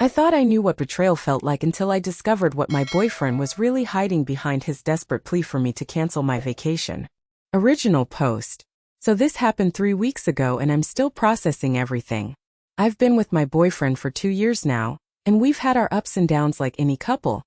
I thought I knew what betrayal felt like until I discovered what my boyfriend was really hiding behind his desperate plea for me to cancel my vacation. Original post. So this happened 3 weeks ago and I'm still processing everything. I've been with my boyfriend for 2 years now, and we've had our ups and downs like any couple.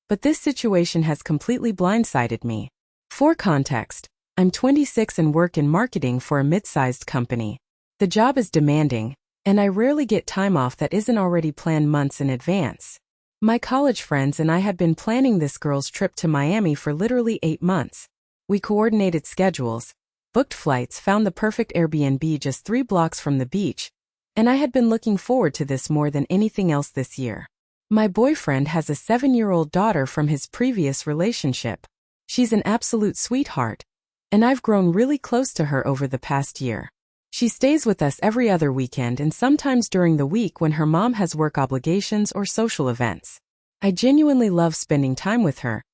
But this situation has completely blindsided me. For context, I'm 26 and work in marketing for a mid-sized company. The job is demanding, and I rarely get time off that isn't already planned months in advance. My college friends and I had been planning this girl's trip to Miami for literally 8 months. We coordinated schedules, booked flights, found the perfect Airbnb just 3 blocks from the beach, and I had been looking forward to this more than anything else this year. My boyfriend has a 7-year-old daughter from his previous relationship. She's an absolute sweetheart, and I've grown really close to her over the past year. She stays with us every other weekend and sometimes during the week when her mom has work obligations or social events. I genuinely love spending time with her,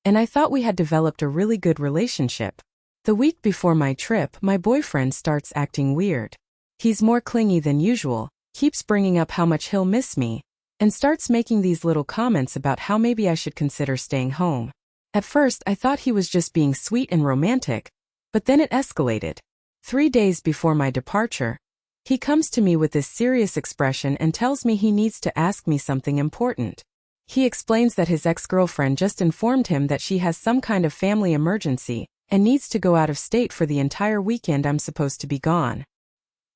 and I thought we had developed a really good relationship. The week before my trip, my boyfriend starts acting weird. He's more clingy than usual, keeps bringing up how much he'll miss me, and starts making these little comments about how maybe I should consider staying home. At first, I thought he was just being sweet and romantic, but then it escalated. 3 days before my departure, he comes to me with this serious expression and tells me he needs to ask me something important. He explains that his ex-girlfriend just informed him that she has some kind of family emergency and needs to go out of state for the entire weekend I'm supposed to be gone.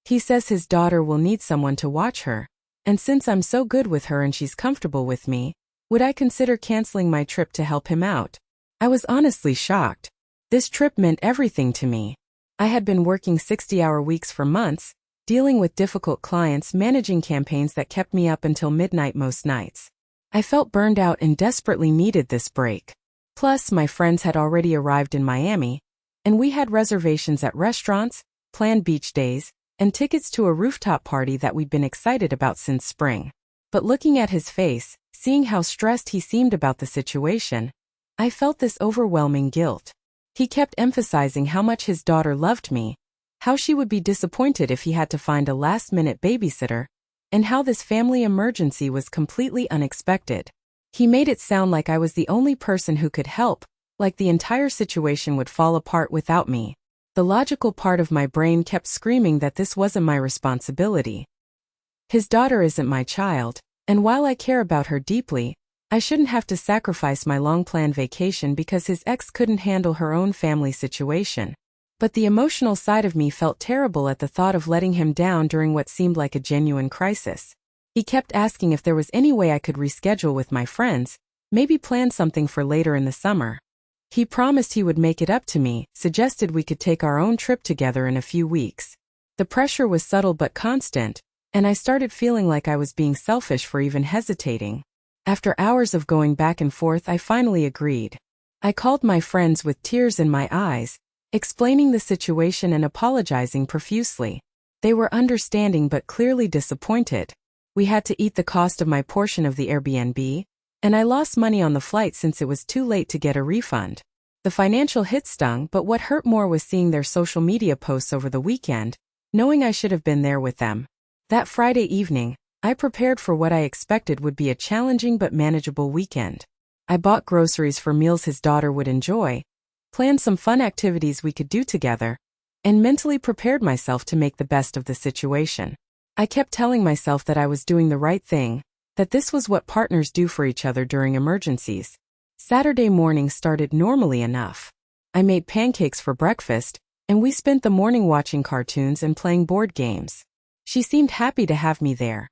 He says his daughter will need someone to watch her, and since I'm so good with her and she's comfortable with me, would I consider canceling my trip to help him out? I was honestly shocked. This trip meant everything to me. I had been working 60-hour weeks for months, dealing with difficult clients, managing campaigns that kept me up until midnight most nights. I felt burned out and desperately needed this break. Plus, my friends had already arrived in Miami, and we had reservations at restaurants, planned beach days, and tickets to a rooftop party that we'd been excited about since spring. But looking at his face, seeing how stressed he seemed about the situation, I felt this overwhelming guilt. He kept emphasizing how much his daughter loved me, how she would be disappointed if he had to find a last-minute babysitter, and how this family emergency was completely unexpected. He made it sound like I was the only person who could help, like the entire situation would fall apart without me. The logical part of my brain kept screaming that this wasn't my responsibility. His daughter isn't my child, and while I care about her deeply, I shouldn't have to sacrifice my long-planned vacation because his ex couldn't handle her own family situation. But the emotional side of me felt terrible at the thought of letting him down during what seemed like a genuine crisis. He kept asking if there was any way I could reschedule with my friends, maybe plan something for later in the summer. He promised he would make it up to me, suggested we could take our own trip together in a few weeks. The pressure was subtle but constant, and I started feeling like I was being selfish for even hesitating. After hours of going back and forth, I finally agreed. I called my friends with tears in my eyes, explaining the situation and apologizing profusely. They were understanding but clearly disappointed. We had to eat the cost of my portion of the Airbnb, and I lost money on the flight since it was too late to get a refund. The financial hit stung, but what hurt more was seeing their social media posts over the weekend, knowing I should have been there with them. That Friday evening, I prepared for what I expected would be a challenging but manageable weekend. I bought groceries for meals his daughter would enjoy, planned some fun activities we could do together, and mentally prepared myself to make the best of the situation. I kept telling myself that I was doing the right thing, that this was what partners do for each other during emergencies. Saturday morning started normally enough. I made pancakes for breakfast, and we spent the morning watching cartoons and playing board games. She seemed happy to have me there,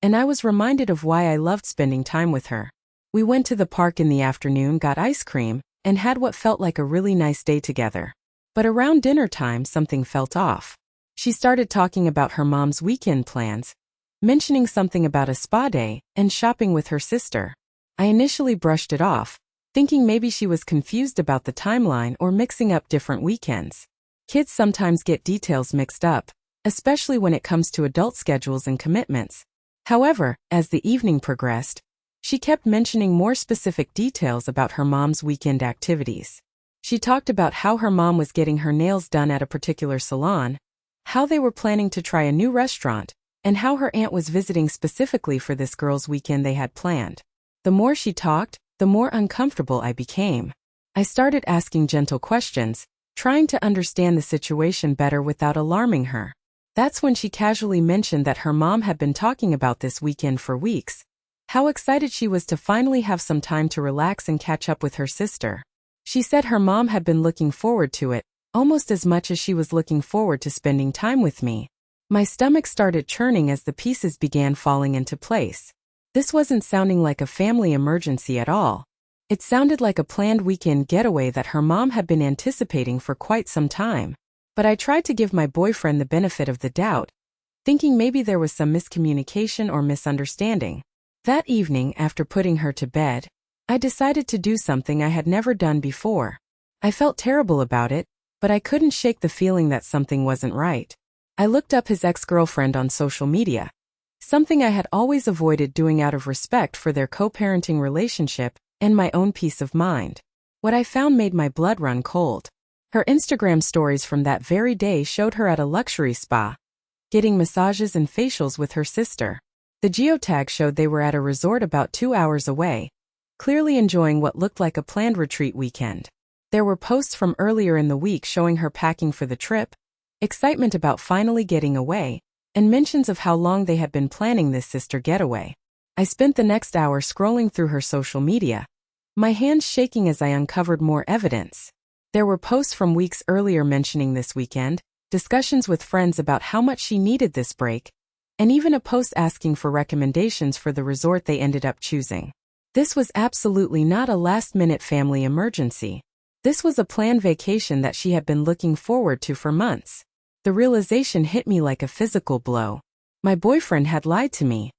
and I was reminded of why I loved spending time with her. We went to the park in the afternoon, got ice cream, and had what felt like a really nice day together. But around dinner time, something felt off. She started talking about her mom's weekend plans, mentioning something about a spa day and shopping with her sister. I initially brushed it off, thinking maybe she was confused about the timeline or mixing up different weekends. Kids sometimes get details mixed up, especially when it comes to adult schedules and commitments. However, as the evening progressed, she kept mentioning more specific details about her mom's weekend activities. She talked about how her mom was getting her nails done at a particular salon, how they were planning to try a new restaurant, and how her aunt was visiting specifically for this girls' weekend they had planned. The more she talked, the more uncomfortable I became. I started asking gentle questions, trying to understand the situation better without alarming her. That's when she casually mentioned that her mom had been talking about this weekend for weeks. How excited she was to finally have some time to relax and catch up with her sister. She said her mom had been looking forward to it, almost as much as she was looking forward to spending time with me. My stomach started churning as the pieces began falling into place. This wasn't sounding like a family emergency at all. It sounded like a planned weekend getaway that her mom had been anticipating for quite some time. But I tried to give my boyfriend the benefit of the doubt, thinking maybe there was some miscommunication or misunderstanding. That evening, after putting her to bed, I decided to do something I had never done before. I felt terrible about it, but I couldn't shake the feeling that something wasn't right. I looked up his ex-girlfriend on social media, something I had always avoided doing out of respect for their co-parenting relationship and my own peace of mind. What I found made my blood run cold. Her Instagram stories from that very day showed her at a luxury spa, getting massages and facials with her sister. The geotag showed they were at a resort about 2 hours away, clearly enjoying what looked like a planned retreat weekend. There were posts from earlier in the week showing her packing for the trip, excitement about finally getting away, and mentions of how long they had been planning this sister getaway. I spent the next hour scrolling through her social media, my hands shaking as I uncovered more evidence. There were posts from weeks earlier mentioning this weekend, discussions with friends about how much she needed this break, and even a post asking for recommendations for the resort they ended up choosing. This was absolutely not a last-minute family emergency. This was a planned vacation that she had been looking forward to for months. The realization hit me like a physical blow. My boyfriend had lied to me.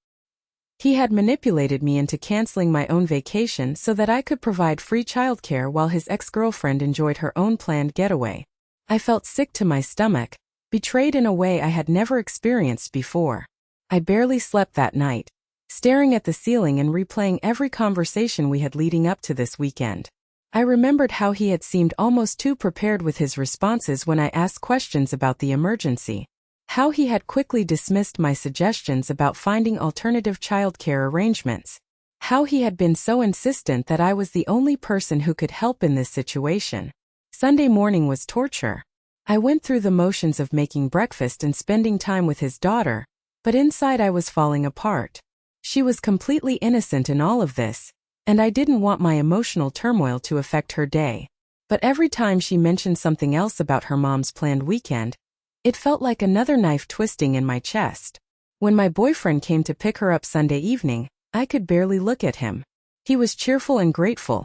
He had manipulated me into canceling my own vacation so that I could provide free childcare while his ex-girlfriend enjoyed her own planned getaway. I felt sick to my stomach, betrayed in a way I had never experienced before. I barely slept that night, staring at the ceiling and replaying every conversation we had leading up to this weekend. I remembered how he had seemed almost too prepared with his responses when I asked questions about the emergency. How he had quickly dismissed my suggestions about finding alternative childcare arrangements. How he had been so insistent that I was the only person who could help in this situation. Sunday morning was torture. I went through the motions of making breakfast and spending time with his daughter, but inside I was falling apart. She was completely innocent in all of this, and I didn't want my emotional turmoil to affect her day. But every time she mentioned something else about her mom's planned weekend, it felt like another knife twisting in my chest. When my boyfriend came to pick her up Sunday evening, I could barely look at him. He was cheerful and grateful,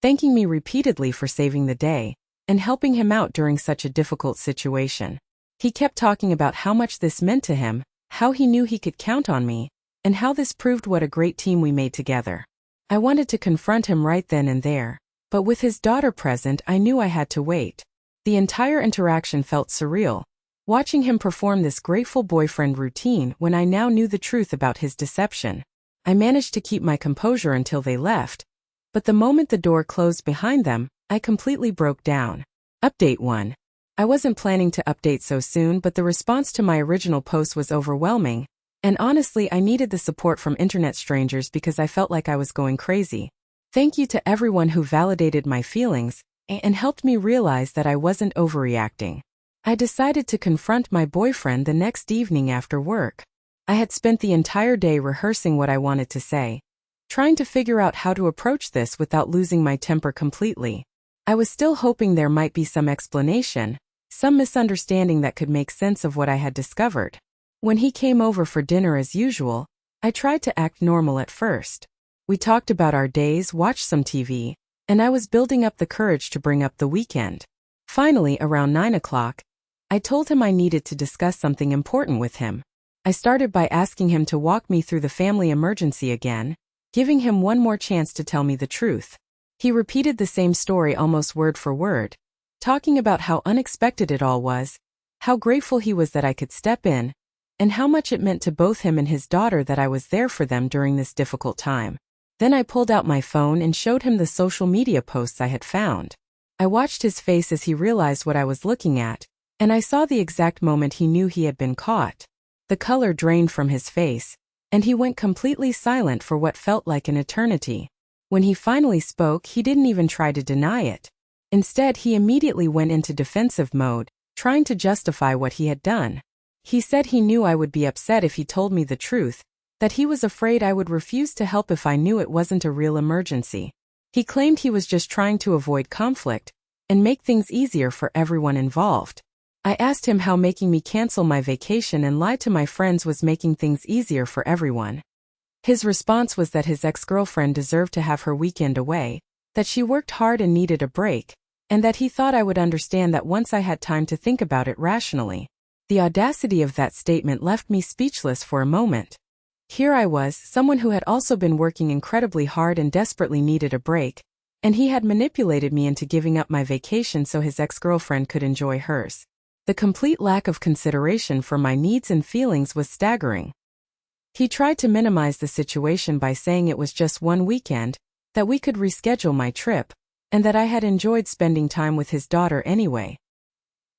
thanking me repeatedly for saving the day and helping him out during such a difficult situation. He kept talking about how much this meant to him, how he knew he could count on me, and how this proved what a great team we made together. I wanted to confront him right then and there, but with his daughter present, I knew I had to wait. The entire interaction felt surreal, watching him perform this grateful boyfriend routine when I now knew the truth about his deception. I managed to keep my composure until they left, but the moment the door closed behind them, I completely broke down. Update 1. I wasn't planning to update so soon, but the response to my original post was overwhelming, and honestly I needed the support from internet strangers because I felt like I was going crazy. Thank you to everyone who validated my feelings and helped me realize that I wasn't overreacting. I decided to confront my boyfriend the next evening after work. I had spent the entire day rehearsing what I wanted to say, trying to figure out how to approach this without losing my temper completely. I was still hoping there might be some explanation, some misunderstanding that could make sense of what I had discovered. When he came over for dinner as usual, I tried to act normal at first. We talked about our days, watched some TV, and I was building up the courage to bring up the weekend. Finally, around 9 o'clock, I told him I needed to discuss something important with him. I started by asking him to walk me through the family emergency again, giving him one more chance to tell me the truth. He repeated the same story almost word for word, talking about how unexpected it all was, how grateful he was that I could step in, and how much it meant to both him and his daughter that I was there for them during this difficult time. Then I pulled out my phone and showed him the social media posts I had found. I watched his face as he realized what I was looking at, and I saw the exact moment he knew he had been caught. The color drained from his face, and he went completely silent for what felt like an eternity. When he finally spoke, he didn't even try to deny it. Instead, he immediately went into defensive mode, trying to justify what he had done. He said he knew I would be upset if he told me the truth, that he was afraid I would refuse to help if I knew it wasn't a real emergency. He claimed he was just trying to avoid conflict and make things easier for everyone involved. I asked him how making me cancel my vacation and lie to my friends was making things easier for everyone. His response was that his ex-girlfriend deserved to have her weekend away, that she worked hard and needed a break, and that he thought I would understand that once I had time to think about it rationally. The audacity of that statement left me speechless for a moment. Here I was, someone who had also been working incredibly hard and desperately needed a break, and he had manipulated me into giving up my vacation so his ex-girlfriend could enjoy hers. The complete lack of consideration for my needs and feelings was staggering. He tried to minimize the situation by saying it was just one weekend, that we could reschedule my trip, and that I had enjoyed spending time with his daughter anyway.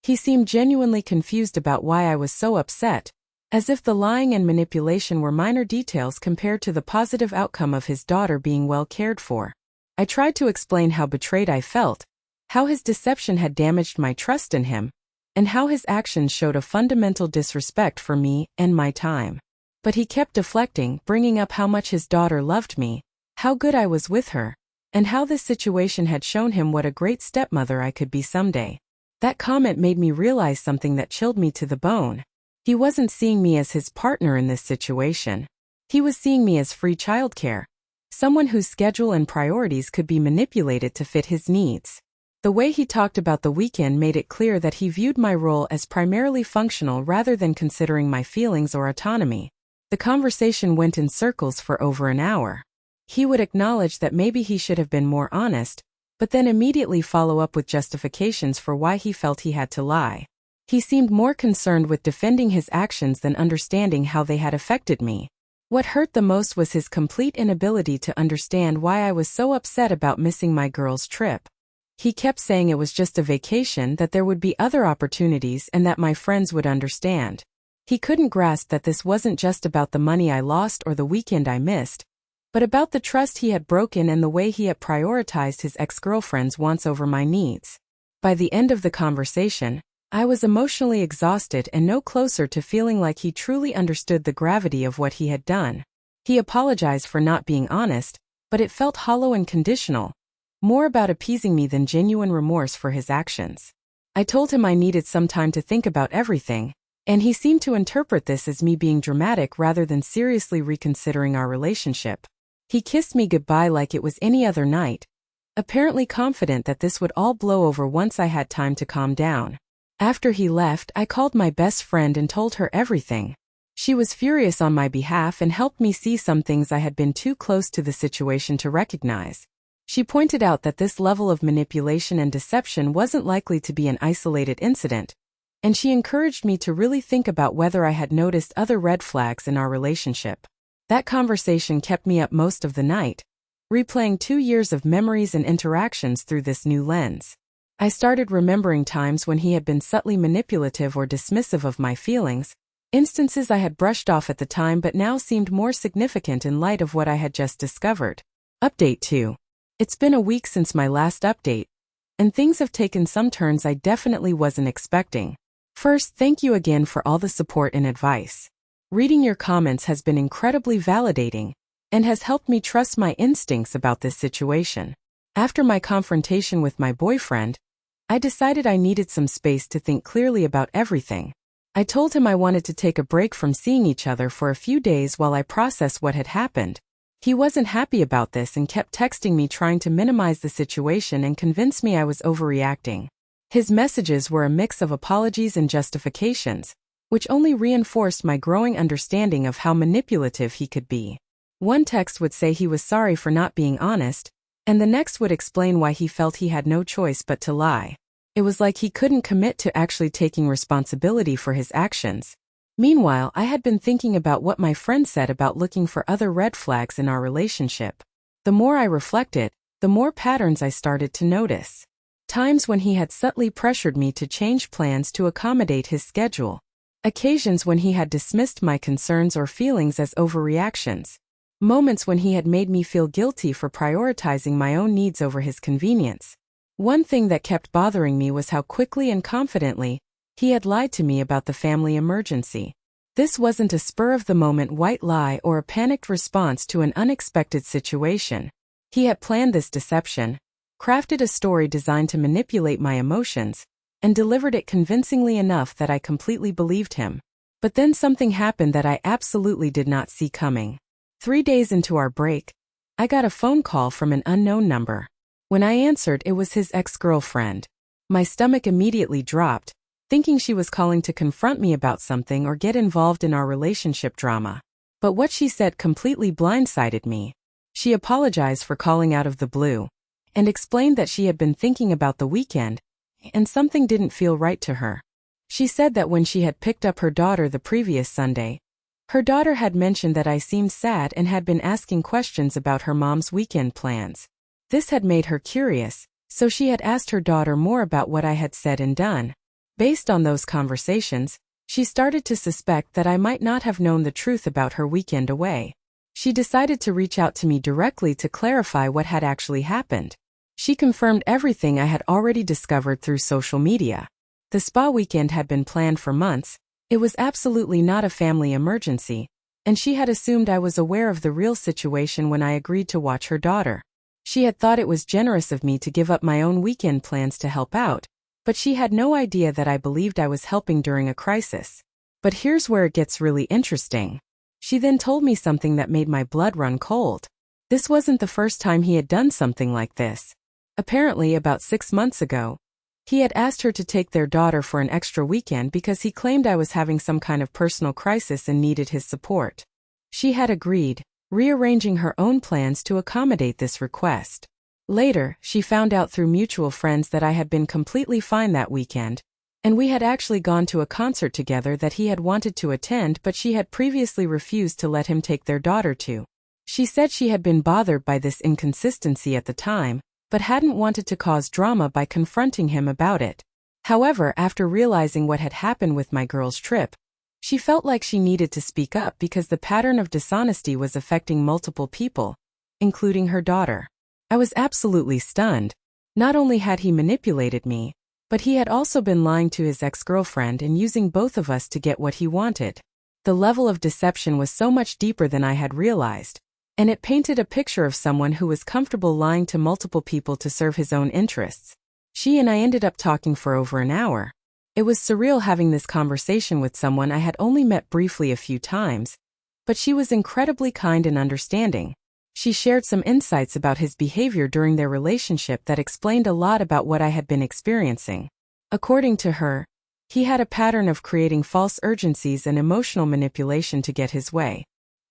He seemed genuinely confused about why I was so upset, as if the lying and manipulation were minor details compared to the positive outcome of his daughter being well cared for. I tried to explain how betrayed I felt, how his deception had damaged my trust in him, and how his actions showed a fundamental disrespect for me and my time. But he kept deflecting, bringing up how much his daughter loved me, how good I was with her, and how this situation had shown him what a great stepmother I could be someday. That comment made me realize something that chilled me to the bone. He wasn't seeing me as his partner in this situation. He was seeing me as free childcare, someone whose schedule and priorities could be manipulated to fit his needs. The way he talked about the weekend made it clear that he viewed my role as primarily functional rather than considering my feelings or autonomy. The conversation went in circles for over an hour. He would acknowledge that maybe he should have been more honest, but then immediately follow up with justifications for why he felt he had to lie. He seemed more concerned with defending his actions than understanding how they had affected me. What hurt the most was his complete inability to understand why I was so upset about missing my girl's trip. He kept saying it was just a vacation, that there would be other opportunities and that my friends would understand. He couldn't grasp that this wasn't just about the money I lost or the weekend I missed, but about the trust he had broken and the way he had prioritized his ex-girlfriend's wants over my needs. By the end of the conversation, I was emotionally exhausted and no closer to feeling like he truly understood the gravity of what he had done. He apologized for not being honest, but it felt hollow and conditional, more about appeasing me than genuine remorse for his actions. I told him I needed some time to think about everything, and he seemed to interpret this as me being dramatic rather than seriously reconsidering our relationship. He kissed me goodbye like it was any other night, apparently confident that this would all blow over once I had time to calm down. After he left, I called my best friend and told her everything. She was furious on my behalf and helped me see some things I had been too close to the situation to recognize. She pointed out that this level of manipulation and deception wasn't likely to be an isolated incident, and she encouraged me to really think about whether I had noticed other red flags in our relationship. That conversation kept me up most of the night, replaying 2 years of memories and interactions through this new lens. I started remembering times when he had been subtly manipulative or dismissive of my feelings, instances I had brushed off at the time but now seemed more significant in light of what I had just discovered. Update 2. It's been a week since my last update, and things have taken some turns I definitely wasn't expecting. First, thank you again for all the support and advice. Reading your comments has been incredibly validating, and has helped me trust my instincts about this situation. After my confrontation with my boyfriend, I decided I needed some space to think clearly about everything. I told him I wanted to take a break from seeing each other for a few days while I processed what had happened. He wasn't happy about this and kept texting me trying to minimize the situation and convince me I was overreacting. His messages were a mix of apologies and justifications, which only reinforced my growing understanding of how manipulative he could be. One text would say he was sorry for not being honest, and the next would explain why he felt he had no choice but to lie. It was like he couldn't commit to actually taking responsibility for his actions. Meanwhile, I had been thinking about what my friend said about looking for other red flags in our relationship. The more I reflected, the more patterns I started to notice. Times when he had subtly pressured me to change plans to accommodate his schedule. Occasions when he had dismissed my concerns or feelings as overreactions. Moments when he had made me feel guilty for prioritizing my own needs over his convenience. One thing that kept bothering me was how quickly and confidently he had lied to me about the family emergency. This wasn't a spur-of-the-moment white lie or a panicked response to an unexpected situation. He had planned this deception, crafted a story designed to manipulate my emotions, and delivered it convincingly enough that I completely believed him. But then something happened that I absolutely did not see coming. 3 days into our break, I got a phone call from an unknown number. When I answered, it was his ex-girlfriend. My stomach immediately dropped, thinking she was calling to confront me about something or get involved in our relationship drama. But what she said completely blindsided me. She apologized for calling out of the blue, and explained that she had been thinking about the weekend, and something didn't feel right to her. She said that when she had picked up her daughter the previous Sunday, her daughter had mentioned that I seemed sad and had been asking questions about her mom's weekend plans. This had made her curious, so she had asked her daughter more about what I had said and done. Based on those conversations, she started to suspect that I might not have known the truth about her weekend away. She decided to reach out to me directly to clarify what had actually happened. She confirmed everything I had already discovered through social media. The spa weekend had been planned for months. It was absolutely not a family emergency, and she had assumed I was aware of the real situation when I agreed to watch her daughter. She had thought it was generous of me to give up my own weekend plans to help out, but she had no idea that I believed I was helping during a crisis. But here's where it gets really interesting. She then told me something that made my blood run cold. This wasn't the first time he had done something like this. Apparently, about 6 months ago, he had asked her to take their daughter for an extra weekend because he claimed I was having some kind of personal crisis and needed his support. She had agreed, rearranging her own plans to accommodate this request. Later, she found out through mutual friends that I had been completely fine that weekend, and we had actually gone to a concert together that he had wanted to attend but she had previously refused to let him take their daughter to. She said she had been bothered by this inconsistency at the time, but hadn't wanted to cause drama by confronting him about it. However, after realizing what had happened with my girl's trip, she felt like she needed to speak up because the pattern of dishonesty was affecting multiple people, including her daughter. I was absolutely stunned. Not only had he manipulated me, but he had also been lying to his ex-girlfriend and using both of us to get what he wanted. The level of deception was so much deeper than I had realized, and it painted a picture of someone who was comfortable lying to multiple people to serve his own interests. She and I ended up talking for over an hour. It was surreal having this conversation with someone I had only met briefly a few times, but she was incredibly kind and understanding. She shared some insights about his behavior during their relationship that explained a lot about what I had been experiencing. According to her, he had a pattern of creating false urgencies and emotional manipulation to get his way.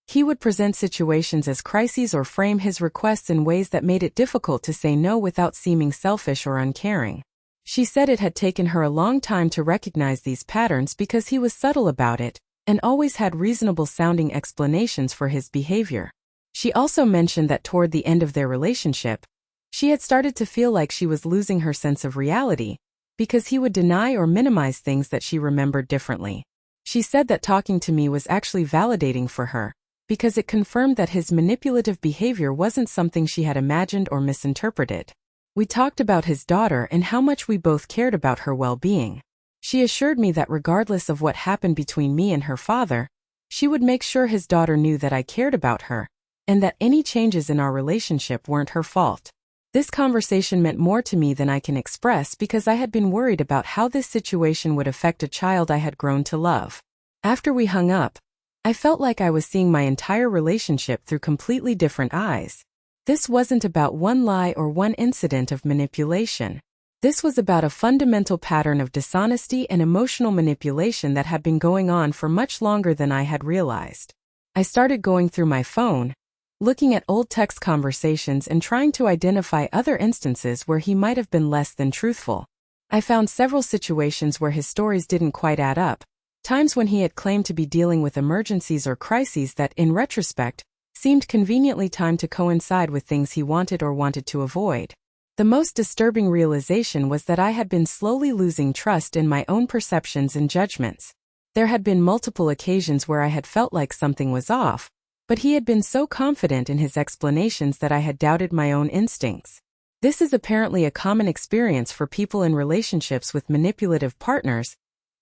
He would present situations as crises or frame his requests in ways that made it difficult to say no without seeming selfish or uncaring. She said it had taken her a long time to recognize these patterns because he was subtle about it and always had reasonable-sounding explanations for his behavior. She also mentioned that toward the end of their relationship, she had started to feel like she was losing her sense of reality because he would deny or minimize things that she remembered differently. She said that talking to me was actually validating for her because it confirmed that his manipulative behavior wasn't something she had imagined or misinterpreted. We talked about his daughter and how much we both cared about her well-being. She assured me that regardless of what happened between me and her father, she would make sure his daughter knew that I cared about her, and that any changes in our relationship weren't her fault. This conversation meant more to me than I can express because I had been worried about how this situation would affect a child I had grown to love. After we hung up, I felt like I was seeing my entire relationship through completely different eyes. This wasn't about one lie or one incident of manipulation. This was about a fundamental pattern of dishonesty and emotional manipulation that had been going on for much longer than I had realized. I started going through my phone, looking at old text conversations and trying to identify other instances where he might have been less than truthful. I found several situations where his stories didn't quite add up, times when he had claimed to be dealing with emergencies or crises that, in retrospect, seemed conveniently timed to coincide with things he wanted to avoid. The most disturbing realization was that I had been slowly losing trust in my own perceptions and judgments. There had been multiple occasions where I had felt like something was off, but he had been so confident in his explanations that I had doubted my own instincts. This is apparently a common experience for people in relationships with manipulative partners,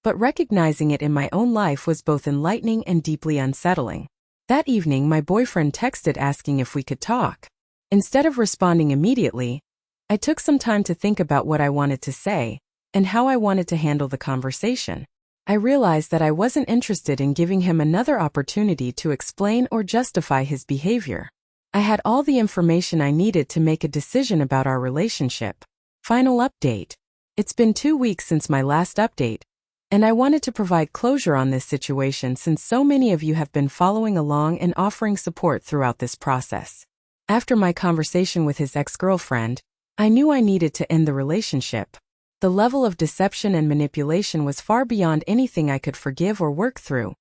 but recognizing it in my own life was both enlightening and deeply unsettling. That evening, my boyfriend texted asking if we could talk. Instead of responding immediately, I took some time to think about what I wanted to say and how I wanted to handle the conversation. I realized that I wasn't interested in giving him another opportunity to explain or justify his behavior. I had all the information I needed to make a decision about our relationship. Final update. It's been 2 weeks since my last update, and I wanted to provide closure on this situation since so many of you have been following along and offering support throughout this process. After my conversation with his ex-girlfriend, I knew I needed to end the relationship. The level of deception and manipulation was far beyond anything I could forgive or work through,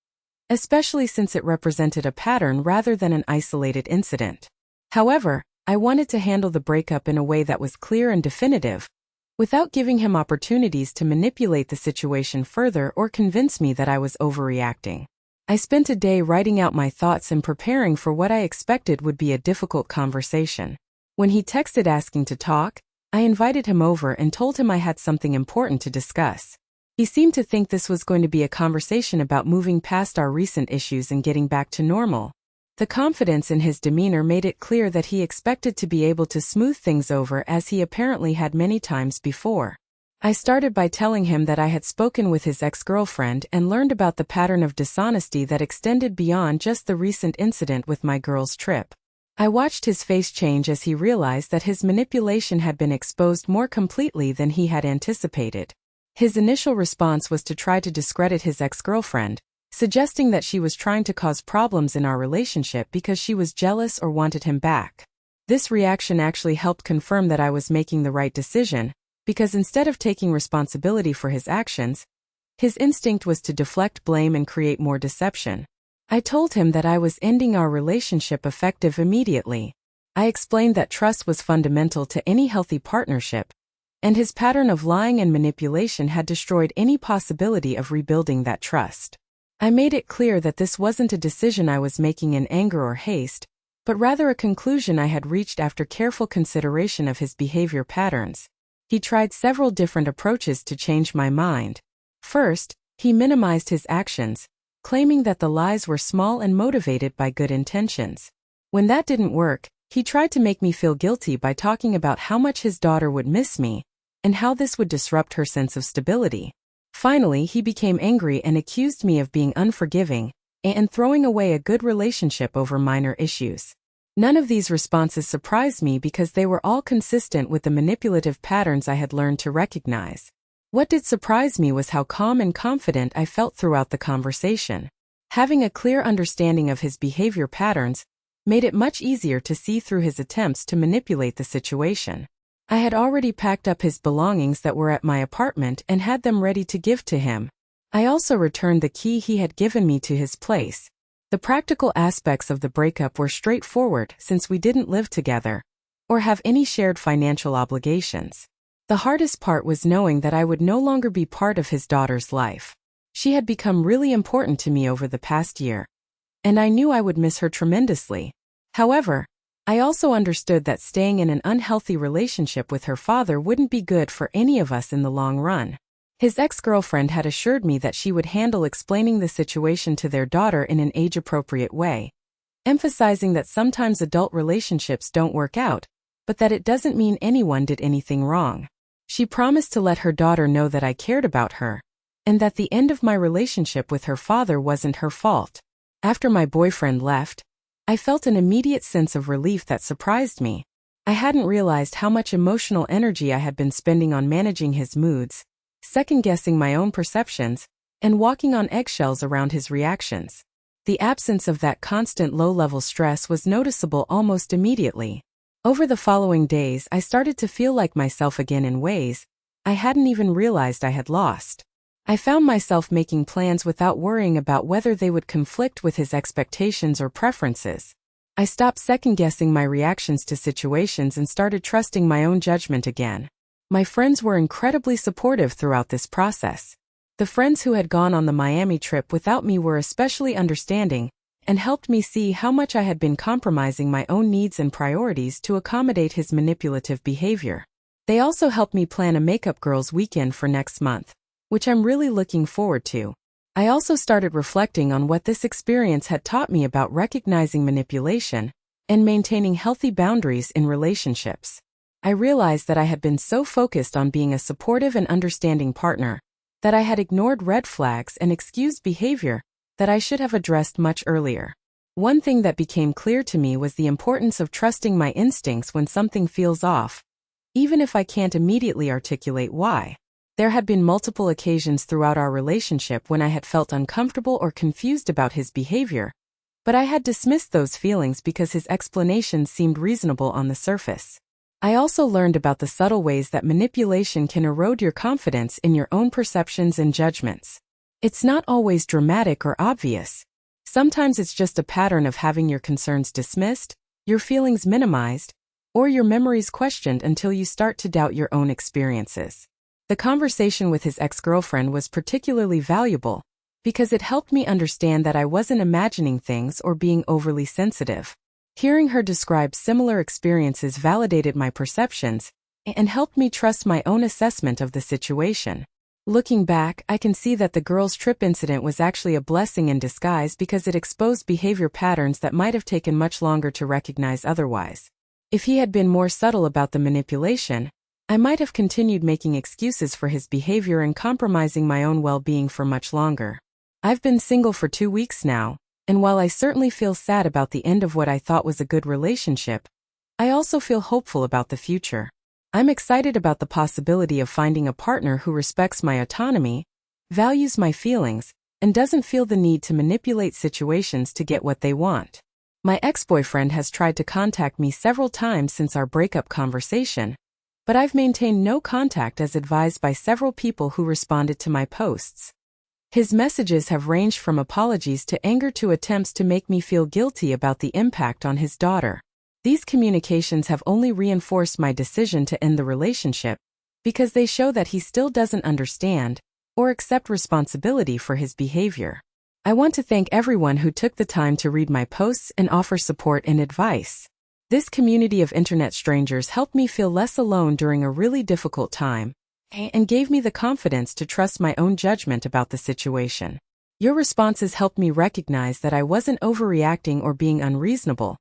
especially since it represented a pattern rather than an isolated incident. However, I wanted to handle the breakup in a way that was clear and definitive, without giving him opportunities to manipulate the situation further or convince me that I was overreacting. I spent a day writing out my thoughts and preparing for what I expected would be a difficult conversation. When he texted asking to talk, I invited him over and told him I had something important to discuss. He seemed to think this was going to be a conversation about moving past our recent issues and getting back to normal. The confidence in his demeanor made it clear that he expected to be able to smooth things over as he apparently had many times before. I started by telling him that I had spoken with his ex-girlfriend and learned about the pattern of dishonesty that extended beyond just the recent incident with my girl's trip. I watched his face change as he realized that his manipulation had been exposed more completely than he had anticipated. His initial response was to try to discredit his ex-girlfriend, suggesting that she was trying to cause problems in our relationship because she was jealous or wanted him back. This reaction actually helped confirm that I was making the right decision, because instead of taking responsibility for his actions, his instinct was to deflect blame and create more deception. I told him that I was ending our relationship effective immediately. I explained that trust was fundamental to any healthy partnership, and his pattern of lying and manipulation had destroyed any possibility of rebuilding that trust. I made it clear that this wasn't a decision I was making in anger or haste, but rather a conclusion I had reached after careful consideration of his behavior patterns. He tried several different approaches to change my mind. First, he minimized his actions, claiming that the lies were small and motivated by good intentions. When that didn't work, he tried to make me feel guilty by talking about how much his daughter would miss me, and how this would disrupt her sense of stability. Finally, he became angry and accused me of being unforgiving and throwing away a good relationship over minor issues. None of these responses surprised me because they were all consistent with the manipulative patterns I had learned to recognize. What did surprise me was how calm and confident I felt throughout the conversation. Having a clear understanding of his behavior patterns made it much easier to see through his attempts to manipulate the situation. I had already packed up his belongings that were at my apartment and had them ready to give to him. I also returned the key he had given me to his place. The practical aspects of the breakup were straightforward since we didn't live together or have any shared financial obligations. The hardest part was knowing that I would no longer be part of his daughter's life. She had become really important to me over the past year, and I knew I would miss her tremendously. However, I also understood that staying in an unhealthy relationship with her father wouldn't be good for any of us in the long run. His ex-girlfriend had assured me that she would handle explaining the situation to their daughter in an age-appropriate way, emphasizing that sometimes adult relationships don't work out, but that it doesn't mean anyone did anything wrong. She promised to let her daughter know that I cared about her, and that the end of my relationship with her father wasn't her fault. After my boyfriend left, I felt an immediate sense of relief that surprised me. I hadn't realized how much emotional energy I had been spending on managing his moods, second-guessing my own perceptions, and walking on eggshells around his reactions. The absence of that constant low-level stress was noticeable almost immediately. Over the following days, I started to feel like myself again in ways I hadn't even realized I had lost. I found myself making plans without worrying about whether they would conflict with his expectations or preferences. I stopped second-guessing my reactions to situations and started trusting my own judgment again. My friends were incredibly supportive throughout this process. The friends who had gone on the Miami trip without me were especially understanding and helped me see how much I had been compromising my own needs and priorities to accommodate his manipulative behavior. They also helped me plan a makeup girls weekend for next month, which I'm really looking forward to. I also started reflecting on what this experience had taught me about recognizing manipulation and maintaining healthy boundaries in relationships. I realized that I had been so focused on being a supportive and understanding partner that I had ignored red flags and excused behavior that I should have addressed much earlier. One thing that became clear to me was the importance of trusting my instincts when something feels off, even if I can't immediately articulate why. There had been multiple occasions throughout our relationship when I had felt uncomfortable or confused about his behavior, but I had dismissed those feelings because his explanations seemed reasonable on the surface. I also learned about the subtle ways that manipulation can erode your confidence in your own perceptions and judgments. It's not always dramatic or obvious. Sometimes it's just a pattern of having your concerns dismissed, your feelings minimized, or your memories questioned until you start to doubt your own experiences. The conversation with his ex-girlfriend was particularly valuable because it helped me understand that I wasn't imagining things or being overly sensitive. Hearing her describe similar experiences validated my perceptions and helped me trust my own assessment of the situation. Looking back, I can see that the girls' trip incident was actually a blessing in disguise because it exposed behavior patterns that might have taken much longer to recognize otherwise. If he had been more subtle about the manipulation, I might have continued making excuses for his behavior and compromising my own well-being for much longer. I've been single for 2 weeks now, and while I certainly feel sad about the end of what I thought was a good relationship, I also feel hopeful about the future. I'm excited about the possibility of finding a partner who respects my autonomy, values my feelings, and doesn't feel the need to manipulate situations to get what they want. My ex-boyfriend has tried to contact me several times since our breakup conversation, but I've maintained no contact as advised by several people who responded to my posts. His messages have ranged from apologies to anger to attempts to make me feel guilty about the impact on his daughter. These communications have only reinforced my decision to end the relationship because they show that he still doesn't understand or accept responsibility for his behavior. I want to thank everyone who took the time to read my posts and offer support and advice. This community of internet strangers helped me feel less alone during a really difficult time and gave me the confidence to trust my own judgment about the situation. Your responses helped me recognize that I wasn't overreacting or being unreasonable,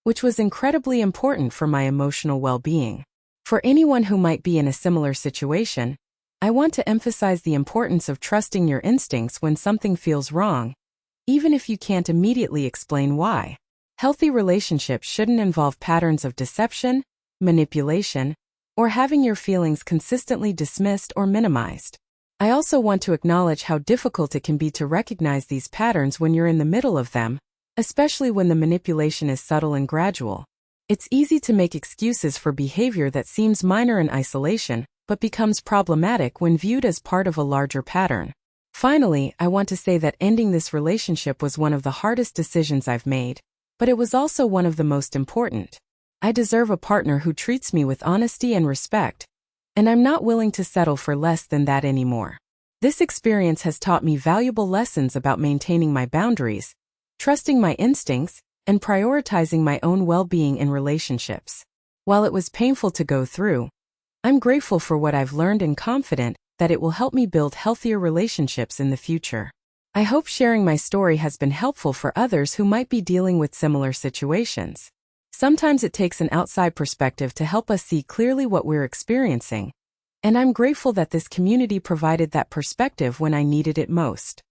which was incredibly important for my emotional well-being. For anyone who might be in a similar situation, I want to emphasize the importance of trusting your instincts when something feels wrong, even if you can't immediately explain why. Healthy relationships shouldn't involve patterns of deception, manipulation, or having your feelings consistently dismissed or minimized. I also want to acknowledge how difficult it can be to recognize these patterns when you're in the middle of them, especially when the manipulation is subtle and gradual. It's easy to make excuses for behavior that seems minor in isolation, but becomes problematic when viewed as part of a larger pattern. Finally, I want to say that ending this relationship was one of the hardest decisions I've made, but it was also one of the most important. I deserve a partner who treats me with honesty and respect, and I'm not willing to settle for less than that anymore. This experience has taught me valuable lessons about maintaining my boundaries, trusting my instincts, and prioritizing my own well-being in relationships. While it was painful to go through, I'm grateful for what I've learned and confident that it will help me build healthier relationships in the future. I hope sharing my story has been helpful for others who might be dealing with similar situations. Sometimes it takes an outside perspective to help us see clearly what we're experiencing, and I'm grateful that this community provided that perspective when I needed it most.